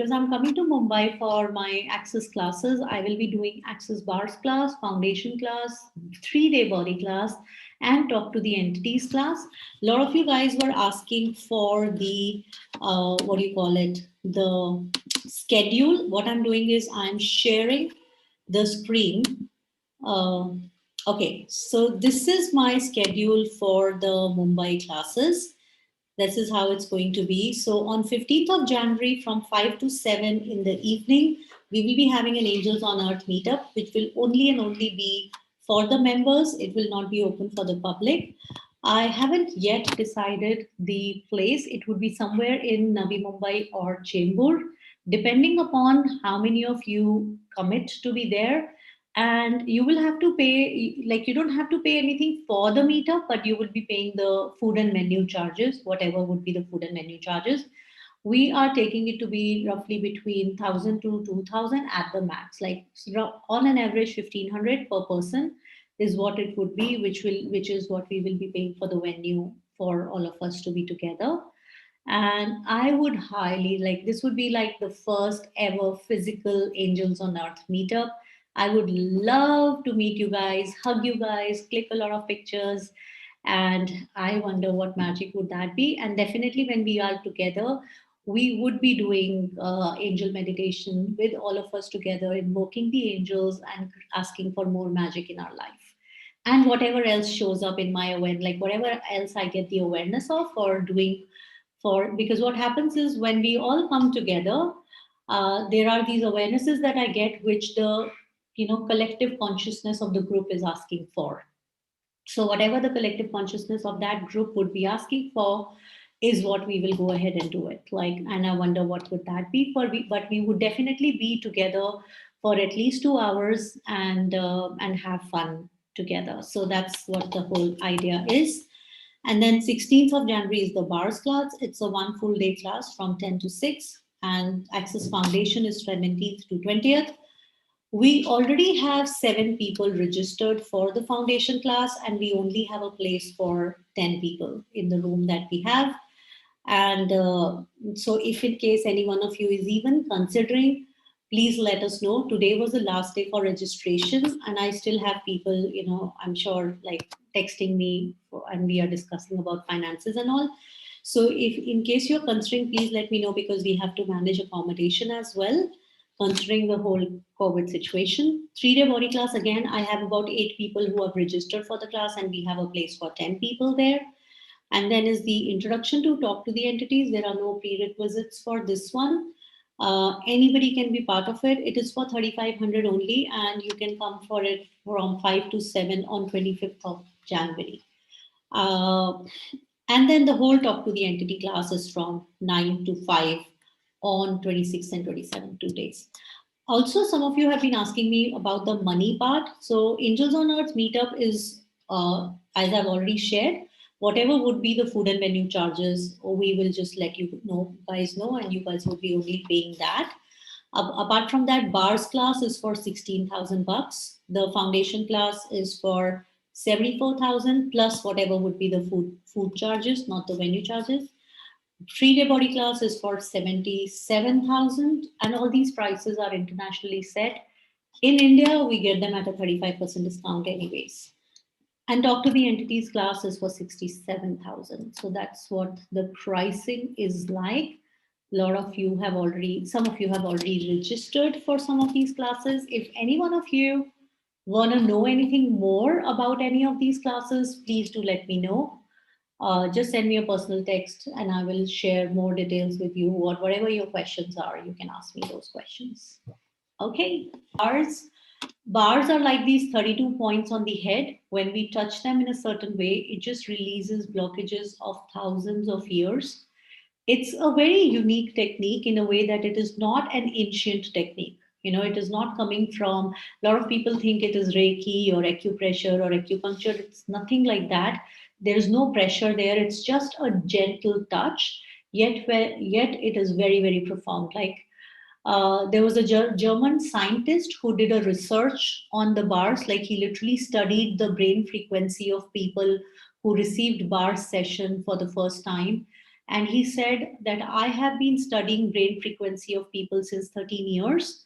because I'm coming to Mumbai for my Access classes. I will be doing Access Bars class, Foundation class, 3-day body class, and Talk to the Entities class. A lot of you guys were asking for the, what do you call it, the schedule. What I'm doing is I'm sharing the screen. Uh, okay, so this is my schedule for the Mumbai classes. This is how it's going to be. So on 15th of January from 5 to 7 in the evening, we will be having an Angels on Earth meetup, which will only and only be for the members. It will not be open for the public. I haven't yet decided the place. It would be somewhere in Navi Mumbai or Chembur, depending upon how many of you commit to be there. And you will have to pay, like, you don't have to pay anything for the meetup, but you will be paying the food and menu charges, whatever would be the food and menu charges. We are taking it to be roughly between 1,000 to 2,000 at the max, like on an average 1,500 per person is what it would be, which is what we will be paying for the venue for all of us to be together. And I would highly like, this would be like the first ever physical Angels on Earth meetup. I would love to meet you guys, hug you guys, click a lot of pictures. And I wonder what magic would that be. And definitely when we are together, we would be doing angel meditation with all of us together, invoking the angels and asking for more magic in our life. And whatever else shows up in my awareness, like whatever else I get the awareness of or doing for, because what happens is when we all come together, there are these awarenesses that I get which the collective consciousness of the group is asking for. So whatever the collective consciousness of that group would be asking for is what we will go ahead and do it. Like, and I wonder what would that be for? But we would definitely be together for at least 2 hours and have fun together. So that's what the whole idea is. And then 16th of January is the bars class. It's a one full day class from 10 to 6. And Access Foundation is 17th to 20th. We already have 7 people registered for the foundation class, and we only have a place for 10 people in the room that we have. And so, if in case any one of you is even considering, please let us know. Today was the last day for registration, and I still have people, I'm sure, like texting me, and we are discussing about finances and all. So, if in case you're considering, please let me know because we have to manage accommodation as well, considering the whole COVID situation. 3-day body class, again, I have about 8 people who have registered for the class, and we have a place for 10 people there. And then is the introduction to Talk to the Entities. There are no prerequisites for this one. Anybody can be part of it. It is for 3,500 only, and you can come for it from 5 to 7 on 25th of January. Uh, and then the whole Talk to the Entity class is from 9 to 5 on 26th and 27th, 2 days. Also, some of you have been asking me about the money part. So Angels on Earth meetup is, as I've already shared, whatever would be the food and menu charges, we will just let you guys know, and you guys will be only paying that. Apart from that, bars class is for 16,000 bucks. The foundation class is for 74,000 plus whatever would be the food charges, not the venue charges. 3-day body class is for 77,000, and all these prices are internationally set. In India, we get them at a 35% discount anyways. And Talk to the Entities class is for 67,000. So that's what the pricing is like. Some of you have already registered for some of these classes. If any one of you want to know anything more about any of these classes, please do let me know. Just send me a personal text and I will share more details with you. Whatever your questions are, you can ask me those questions. Okay, bars are like these 32 points on the head. When we touch them in a certain way, it just releases blockages of thousands of years. It's a very unique technique in a way that it is not an ancient technique. It is not coming from, a lot of people think it is Reiki or acupressure or acupuncture. It's nothing like that. There is no pressure there. It's just a gentle touch, yet it is very, very profound. Like there was a German scientist who did a research on the bars. Like he literally studied the brain frequency of people who received bar session for the first time. And he said that I have been studying brain frequency of people since 13 years.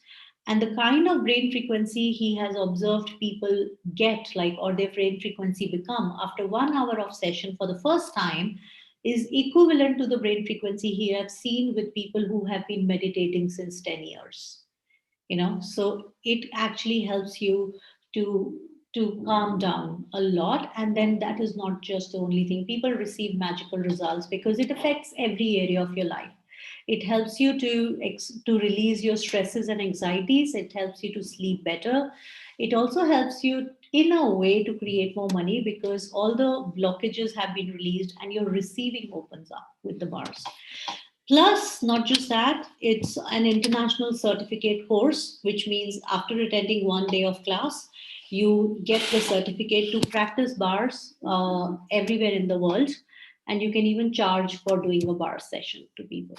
And the kind of brain frequency he has observed people get, like, or their brain frequency become after 1 hour of session for the first time, is equivalent to the brain frequency he has seen with people who have been meditating since 10 years. So it actually helps you to calm down a lot. And then that is not just the only thing. People receive magical results because it affects every area of your life. It helps you to release your stresses and anxieties. It helps you to sleep better. It also helps you in a way to create more money because all the blockages have been released and your receiving opens up with the bars. Plus, not just that, it's an international certificate course, which means after attending 1 day of class, you get the certificate to practice bars everywhere in the world. And you can even charge for doing a bar session to people.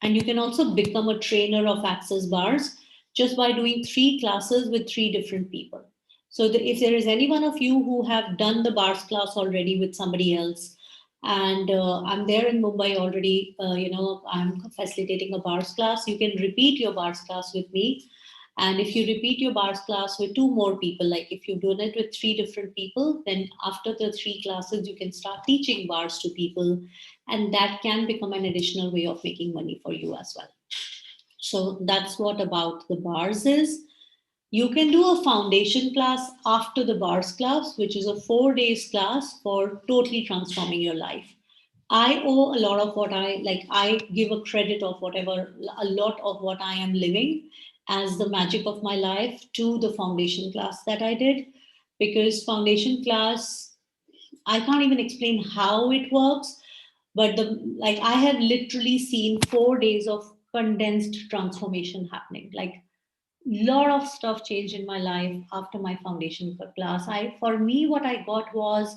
And you can also become a trainer of access bars just by doing 3 classes with 3 different people. So if there is any one of you who have done the bars class already with somebody else, and I'm there in Mumbai already, I'm facilitating a bars class, you can repeat your bars class with me. And if you repeat your bars class with 2 more people, like if you've done it with 3 different people, then after the 3 classes, you can start teaching bars to people. And that can become an additional way of making money for you as well. So that's what about the bars is. You can do a foundation class after the bars class, which is a 4 days class for totally transforming your life. I owe a lot of what I give a credit of whatever, a lot of what I am living as the magic of my life to the foundation class that I did. Because foundation class, I can't even explain how it works, but I have literally seen 4 days of condensed transformation happening. Like lot of stuff changed in my life after my foundation class. For me, what I got was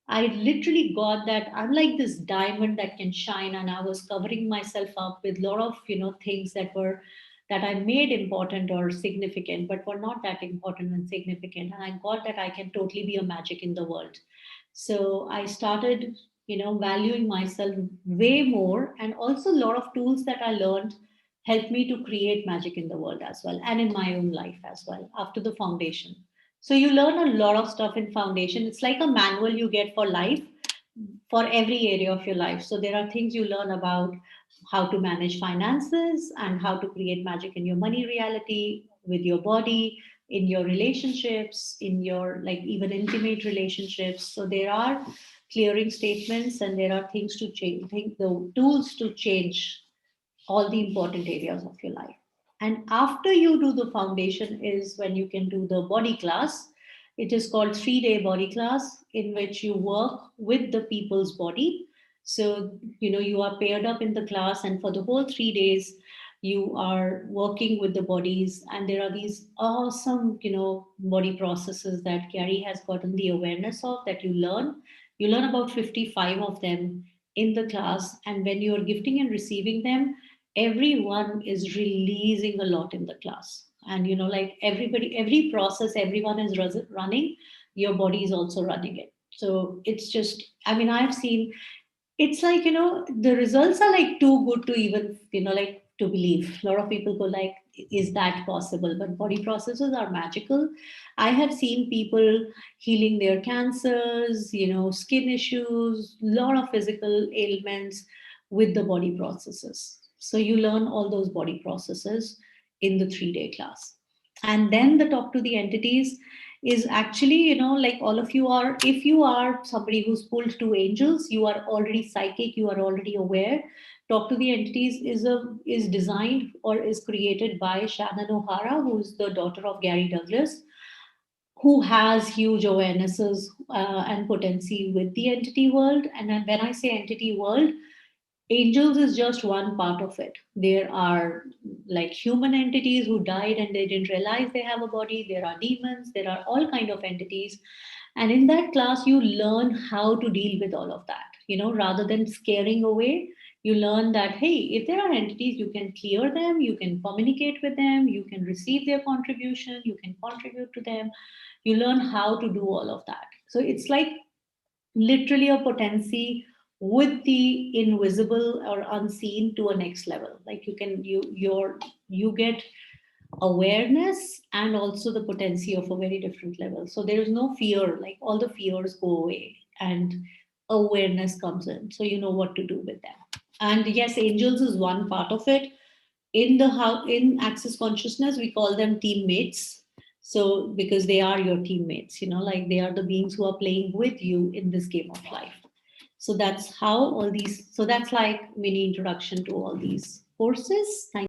I literally got that I'm like this diamond that can shine, and I was covering myself up with a lot of things that I made important or significant, but were not that important and significant. And I got that I can totally be a magic in the world. So I started, valuing myself way more, and also a lot of tools that I learned helped me to create magic in the world as well, and in my own life as well after the foundation. So you learn a lot of stuff in foundation. It's like a manual you get for life, for every area of your life. So there are things you learn about how to manage finances and how to create magic in your money reality, with your body, in your relationships, in your like even intimate relationships. So there are clearing statements, and there are things to change, think the tools to change all the important areas of your life. And after you do the foundation is when you can do the body class. It is called 3 day body class, in which you work with the people's body. So, you are paired up in the class, and for the whole 3 days, you are working with the bodies. And there are these awesome, body processes that Gary has gotten the awareness of that you learn. You learn about 55 of them in the class. And when you are gifting and receiving them, everyone is releasing a lot in the class. And like every process everyone is running, your body is also running it. So it's just, I mean, I've seen, it's like, the results are like too good to even, like to believe. A lot of people go like, is that possible? But body processes are magical. I have seen people healing their cancers, skin issues, a lot of physical ailments with the body processes. So you learn all those body processes in the 3 day class. And then the talk to the entities is actually, like all of you are, if you are somebody who's pulled to angels, you are already psychic, you are already aware. Talk to the entities is designed or is created by Shannon O'Hara, who's the daughter of Gary Douglas, who has huge awarenesses and potency with the entity world. And then when I say entity world, angels is just one part of it. There are like human entities who died and they didn't realize they have a body. There are demons, there are all kind of entities. And in that class you learn how to deal with all of that, rather than scaring away. You learn that, hey, if there are entities, you can clear them, you can communicate with them, you can receive their contribution, you can contribute to them. You learn how to do all of that. So it's like literally a potency with the invisible or unseen to a next level. Like you get awareness and also the potency of a very different level. So there is no fear, like all the fears go away and awareness comes in. So you know what to do with them. And yes, angels is one part of it. In the how in access consciousness, we call them teammates. So because they are your teammates, like they are the beings who are playing with you in this game of life. So that's how all these, so that's like mini introduction to all these courses. Thank